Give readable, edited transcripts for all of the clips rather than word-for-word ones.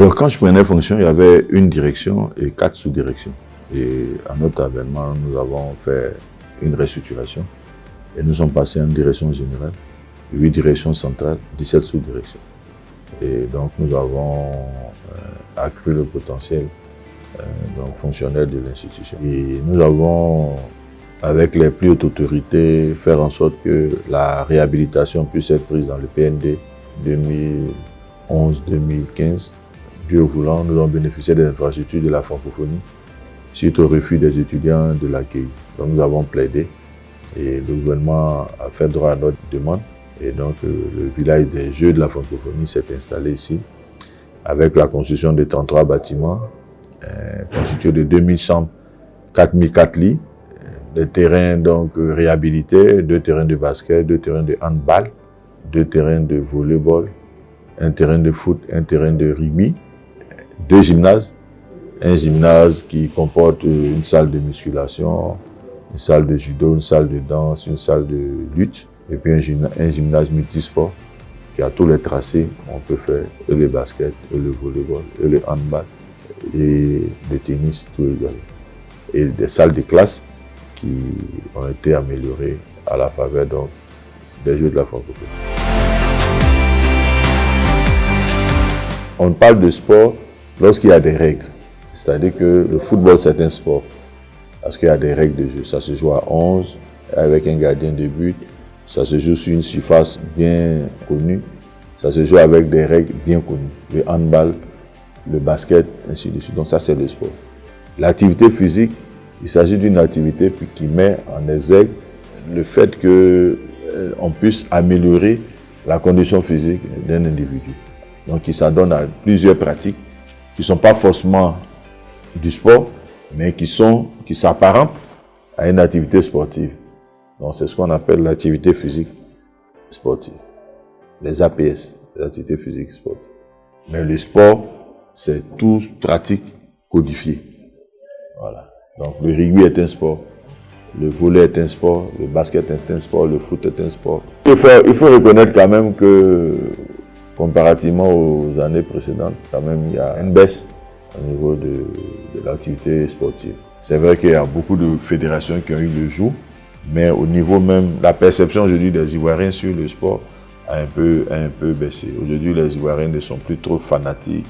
Alors, quand je prenais fonction, il y avait une direction et 4 sous-directions. Et à notre avènement, nous avons fait une restructuration et nous sommes passés à une direction générale, 8 directions centrales, 17 sous-directions. Et donc, nous avons accru le potentiel fonctionnel de l'institution. Et nous avons, avec les plus hautes autorités, faire en sorte que la réhabilitation puisse être prise dans le PND 2011-2015. Dieu voulant, nous avons bénéficié des infrastructures de la francophonie suite au refus des étudiants de l'accueil. Donc nous avons plaidé et le gouvernement a fait droit à notre demande. Et donc le village des Jeux de la francophonie s'est installé ici avec la construction de 33 bâtiments constitués de 2000 chambres, 4004 lits, des terrains donc réhabilités, 2 terrains de basket, 2 terrains de handball, 2 terrains de volleyball, un terrain de foot, un terrain de rugby, 2 gymnases, un gymnase qui comporte une salle de musculation, une salle de judo, une salle de danse, une salle de lutte, et puis un gymnase multisport qui a tous les tracés. On peut faire et le basket, et le volleyball, et le handball, et le tennis, tout égal. Et des salles de classe qui ont été améliorées à la faveur donc, des Jeux de la francophonie. On parle de sport lorsqu'il y a des règles. C'est-à-dire que le football, c'est un sport. Parce qu'il y a des règles de jeu. Ça se joue à 11 avec un gardien de but. Ça se joue sur une surface bien connue. Ça se joue avec des règles bien connues. Le handball, le basket, ainsi de suite. Donc ça, c'est le sport. L'activité physique, il s'agit d'une activité qui met en exergue le fait qu'on puisse améliorer la condition physique d'un individu. Donc il s'adonne à plusieurs pratiques qui ne sont pas forcément du sport, mais qui s'apparentent à une activité sportive. Donc c'est ce qu'on appelle l'activité physique sportive. Les APS, les activités physiques sportives. Mais le sport, c'est toute pratique codifiée. Voilà. Donc le rugby est un sport, le volley est un sport, le basket est un sport, le foot est un sport. Il faut reconnaître quand même que comparativement aux années précédentes, quand même, il y a une baisse au niveau de l'activité sportive. C'est vrai qu'il y a beaucoup de fédérations qui ont eu le jour, mais au niveau même, la perception aujourd'hui des Ivoiriens sur le sport a un peu baissé. Aujourd'hui, les Ivoiriens ne sont plus trop fanatiques.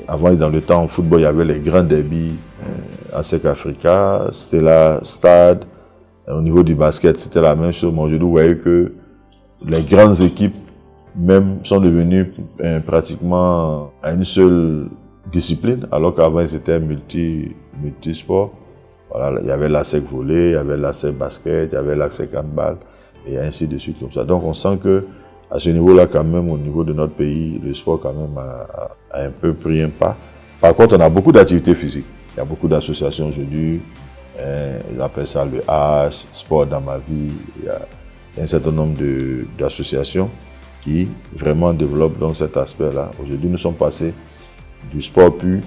Avant, dans le temps, au football, il y avait les grands derbies, ASEC Africa, Stella, Stade. Au niveau du basket, c'était la même chose. Mais aujourd'hui, vous voyez que les grandes équipes même sont devenus pratiquement à une seule discipline, alors qu'avant ils étaient multisports. Voilà, il y avait l'ASEC volley, il y avait l'ASEC basket, il y avait l'ASEC handball, et ainsi de suite comme ça. Donc on sent que à ce niveau-là, quand même, au niveau de notre pays, le sport quand même a un peu pris un pas. Par contre, on a beaucoup d'activités physiques. Il y a beaucoup d'associations aujourd'hui. Ils appellent ça le H, Sport dans ma vie. Il y a un certain nombre d'associations qui vraiment développent donc cet aspect-là. Aujourd'hui, nous sommes passés du sport pur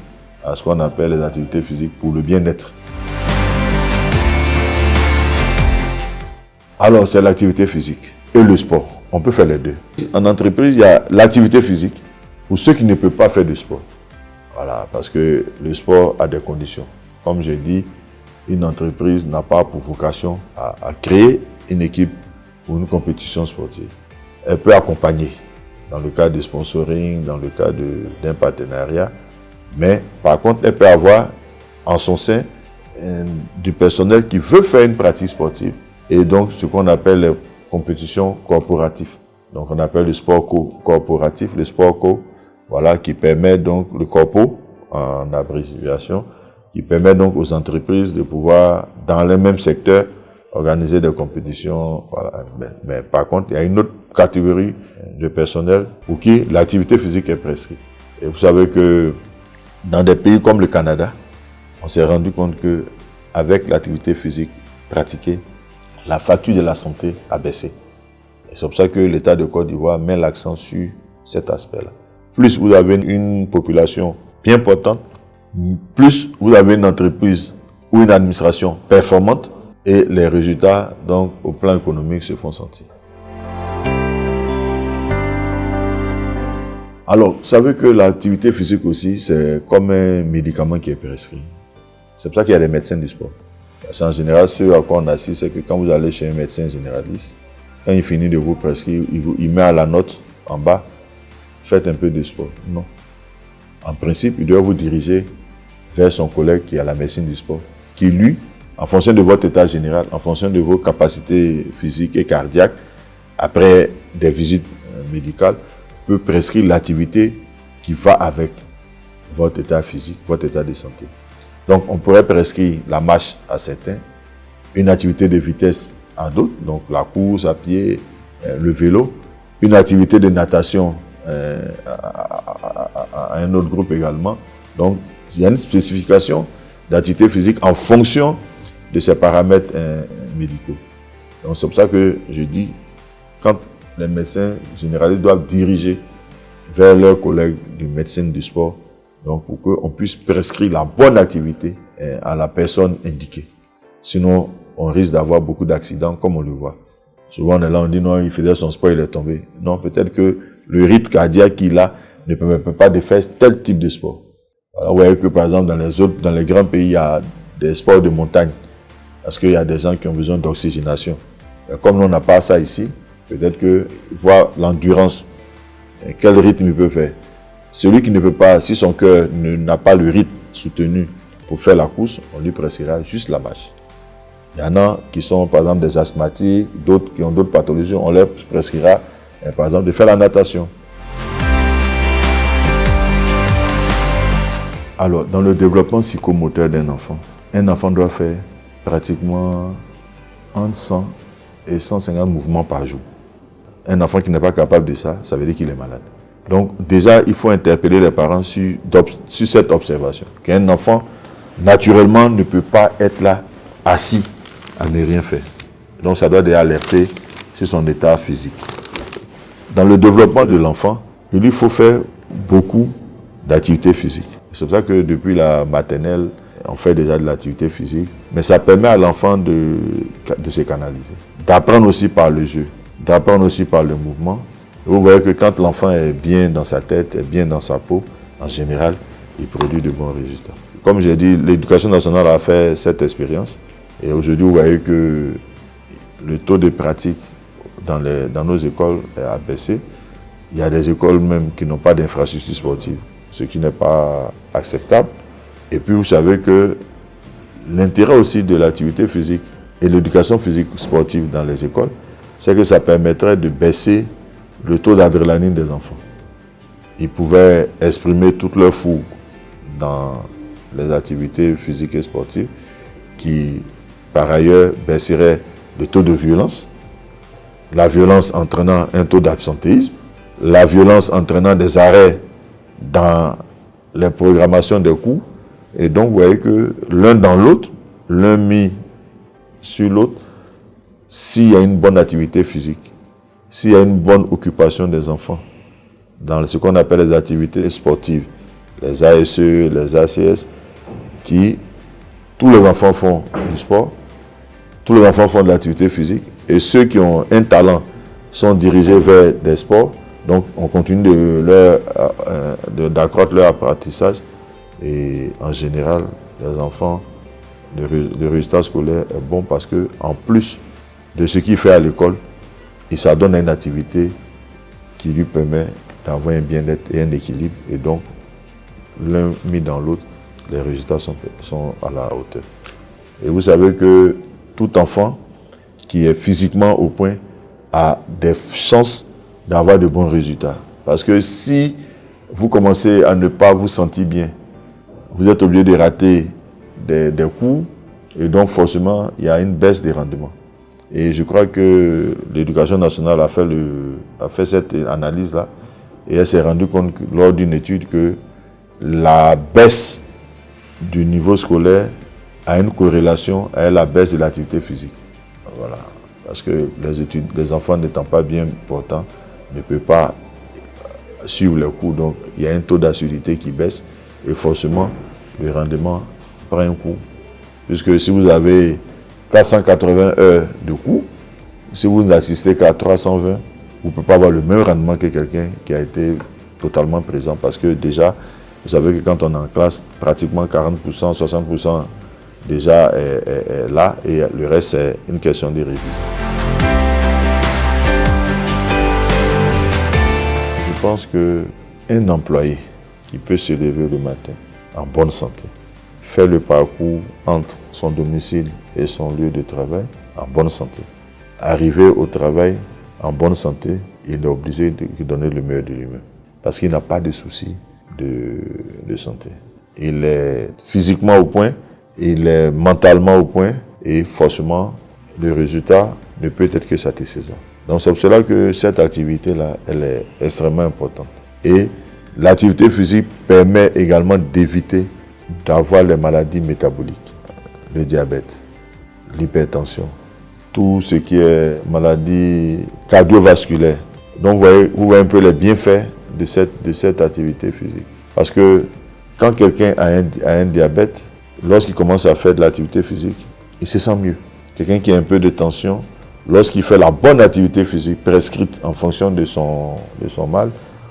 à ce qu'on appelle les activités physiques pour le bien-être. Alors, c'est l'activité physique et le sport. On peut faire les deux. En entreprise, il y a l'activité physique pour ceux qui ne peuvent pas faire de sport. Voilà, parce que le sport a des conditions. Comme j'ai dit, une entreprise n'a pas pour vocation à créer une équipe pour une compétition sportive. Elle peut accompagner dans le cas de sponsoring, dans le cas d'un partenariat, mais par contre, elle peut avoir en son sein du personnel qui veut faire une pratique sportive et donc ce qu'on appelle les compétitions corporatives. Donc on appelle le sport corporatif, le sport co, voilà, qui permet donc le corpo en abréviation, qui permet donc aux entreprises de pouvoir, dans le même secteur, organiser des compétitions. Voilà. Mais par contre, il y a une autre catégorie de personnel pour qui l'activité physique est prescrite. Et vous savez que dans des pays comme le Canada, on s'est rendu compte que avec l'activité physique pratiquée, la facture de la santé a baissé. Et c'est pour ça que l'État de Côte d'Ivoire met l'accent sur cet aspect-là. Plus vous avez une population bien importante, plus vous avez une entreprise ou une administration performante, et les résultats, donc, au plan économique, se font sentir. Alors, vous savez que l'activité physique aussi, c'est comme un médicament qui est prescrit. C'est pour ça qu'il y a des médecins du sport. Parce qu'en général, ce à quoi on assiste, c'est que quand vous allez chez un médecin généraliste, quand il finit de vous prescrire, il met à la note en bas, faites un peu de sport. Non. En principe, il doit vous diriger vers son collègue qui est à la médecine du sport, qui lui, en fonction de votre état général, en fonction de vos capacités physiques et cardiaques, après des visites médicales, peut prescrire l'activité qui va avec votre état physique, votre état de santé. Donc, on pourrait prescrire la marche à certains, une activité de vitesse à d'autres, donc la course à pied, le vélo, une activité de natation à un autre groupe également. Donc, il y a une spécification d'activité physique en fonction de ces paramètres médicaux. Donc, c'est pour ça que je dis, quand les médecins généralistes doivent diriger vers leurs collègues du médecin du sport, donc pour qu'on puisse prescrire la bonne activité à la personne indiquée. Sinon, on risque d'avoir beaucoup d'accidents, comme on le voit. Souvent, on est là, on dit non, il faisait son sport, il est tombé. Non, peut-être que le rythme cardiaque qu'il a ne permet pas de faire tel type de sport. Alors, vous voyez que par exemple, dans les grands pays, il y a des sports de montagne, parce qu'il y a des gens qui ont besoin d'oxygénation. Comme on n'a pas ça ici, peut-être que voir l'endurance, quel rythme il peut faire. Celui qui ne peut pas, si son cœur n'a pas le rythme soutenu pour faire la course, on lui prescrira juste la marche. Il y en a qui sont par exemple des asthmatiques, d'autres qui ont d'autres pathologies, on leur prescrira par exemple de faire la natation. Alors, dans le développement psychomoteur d'un enfant, un enfant doit faire pratiquement entre 100 et 150 mouvements par jour. Un enfant qui n'est pas capable de ça, ça veut dire qu'il est malade. Donc déjà, il faut interpeller les parents sur cette observation. Qu'un enfant, naturellement, ne peut pas être là, assis, à ne rien faire. Donc ça doit déjà alerter sur son état physique. Dans le développement de l'enfant, il lui faut faire beaucoup d'activités physiques. C'est pour ça que depuis la maternelle, on fait déjà de l'activité physique. Mais ça permet à l'enfant de se canaliser. D'apprendre aussi par le jeu, d'apprendre aussi par le mouvement. Vous voyez que quand l'enfant est bien dans sa tête, est bien dans sa peau, en général, il produit de bons résultats. Comme j'ai dit, l'éducation nationale a fait cette expérience. Et aujourd'hui, vous voyez que le taux de pratique dans nos écoles a baissé. Il y a des écoles même qui n'ont pas d'infrastructure sportive, ce qui n'est pas acceptable. Et puis, vous savez que l'intérêt aussi de l'activité physique et l'éducation physique sportive dans les écoles, c'est que ça permettrait de baisser le taux d'adrénaline des enfants. Ils pouvaient exprimer toute leur fougue dans les activités physiques et sportives qui, par ailleurs, baisseraient le taux de violence, la violence entraînant un taux d'absentéisme, la violence entraînant des arrêts dans les programmations des cours. Et donc, vous voyez que l'un dans l'autre, l'un mis sur l'autre, s'il y a une bonne activité physique, s'il y a une bonne occupation des enfants dans ce qu'on appelle les activités sportives, les ASE, les ACS, tous les enfants font du sport, tous les enfants font de l'activité physique, et ceux qui ont un talent sont dirigés vers des sports. Donc, on continue d'accroître leur apprentissage. Et en général, les enfants, le résultat scolaire est bon parce que, en plus de ce qu'il fait à l'école, il s'adonne à une activité qui lui permet d'avoir un bien-être et un équilibre. Et donc, l'un mis dans l'autre, les résultats sont à la hauteur. Et vous savez que tout enfant qui est physiquement au point a des chances d'avoir de bons résultats. Parce que si vous commencez à ne pas vous sentir bien, vous êtes obligé de rater des cours et donc forcément il y a une baisse des rendements. Et je crois que l'éducation nationale a fait cette analyse-là et elle s'est rendue compte lors d'une étude que la baisse du niveau scolaire a une corrélation avec la baisse de l'activité physique. Voilà. Parce que les enfants n'étant pas bien portants ne peuvent pas suivre les cours. Donc il y a un taux d'assiduité qui baisse et forcément le rendement prend un coup. Puisque si vous avez 480 heures de cours, si vous n'assistez qu'à 320, vous ne pouvez pas avoir le même rendement que quelqu'un qui a été totalement présent parce que déjà, vous savez que quand on est en classe, pratiquement 40%, 60% déjà est là et le reste, c'est une question de révision. Je pense qu'un employé qui peut se lever le matin en bonne santé, faire le parcours entre son domicile et son lieu de travail en bonne santé, arriver au travail en bonne santé, il est obligé de donner le meilleur de lui-même parce qu'il n'a pas de soucis de santé. Il est physiquement au point, il est mentalement au point et forcément le résultat ne peut être que satisfaisant. Donc c'est pour cela que cette activité-là, elle est extrêmement importante. Et l'activité physique permet également d'éviter d'avoir les maladies métaboliques, le diabète, l'hypertension, tout ce qui est maladie cardiovasculaire. Donc vous voyez un peu les bienfaits de cette activité physique. Parce que quand quelqu'un a un diabète, lorsqu'il commence à faire de l'activité physique, il se sent mieux. Quelqu'un qui a un peu de tension, lorsqu'il fait la bonne activité physique prescrite en fonction de son mal,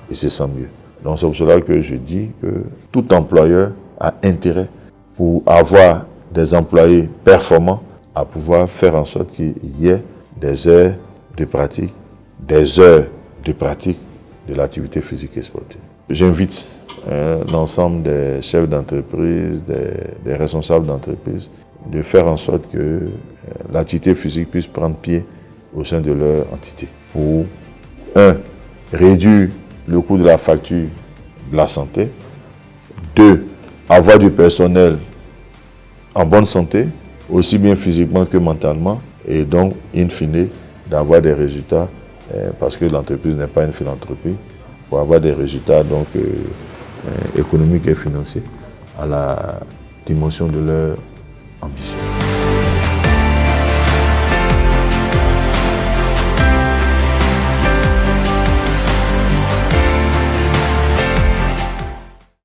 il se sent mieux. Donc c'est pour cela que je dis que tout employeur a intérêt pour avoir des employés performants à pouvoir faire en sorte qu'il y ait des heures de pratique, de l'activité physique et sportive. J'invite l'ensemble des chefs d'entreprise, des responsables d'entreprise, de faire en sorte que l'activité physique puisse prendre pied au sein de leur entité. Pour, réduire le coût de la facture de la santé. 2, avoir du personnel en bonne santé, aussi bien physiquement que mentalement, et donc, in fine, d'avoir des résultats, parce que l'entreprise n'est pas une philanthropie, pour avoir des résultats donc, économiques et financiers à la dimension de leur ambition.